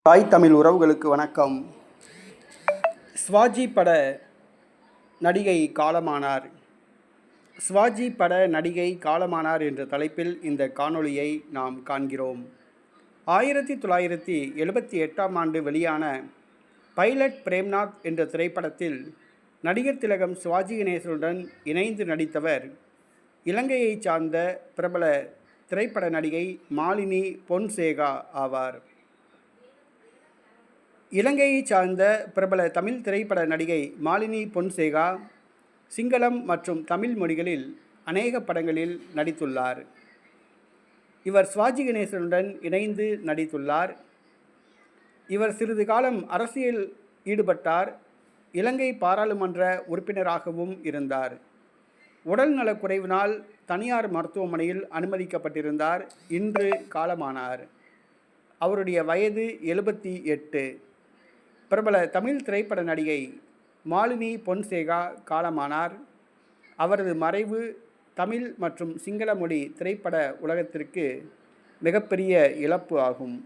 தாய் தமிழ் உறவுகளுக்கு வணக்கம். சிவாஜி பட நடிகை காலமானார். சிவாஜி பட நடிகை காலமானார் என்ற தலைப்பில் இந்த காணொளியை நாம் காண்கிறோம். 1978ஆம் ஆண்டு வெளியான பைலட் பிரேம்நாத் என்ற திரைப்படத்தில் நடிகர் திலகம் சிவாஜி கணேசனுடன் இணைந்து நடித்தவர் இலங்கையைச் சார்ந்த பிரபல திரைப்பட நடிகை மாலினி பொன்சேகா ஆவார். இலங்கையைச் சார்ந்த பிரபல தமிழ் திரைப்பட நடிகை மாலினி பொன்சேகா சிங்களம் மற்றும் தமிழ் மொழிகளில் அநேக படங்களில் நடித்துள்ளார். இவர் சிவாஜி கணேசனுடன் இணைந்து நடித்துள்ளார். இவர் சிறிது காலம் அரசியல் ஈடுபட்டார். இலங்கை பாராளுமன்ற உறுப்பினராகவும் இருந்தார். உடல் நலக்குறைவினால் தனியார் மருத்துவமனையில் அனுமதிக்கப்பட்டிருந்தார். இன்று காலமானார். அவருடைய வயது 78. பிரபல தமிழ் திரைப்பட நடிகை மாலினி பொன்சேகா காலமானார். அவரது மறைவு தமிழ் மற்றும் சிங்கள மொழி திரைப்பட உலகத்திற்கு மிகப்பெரிய இழப்பு ஆகும்.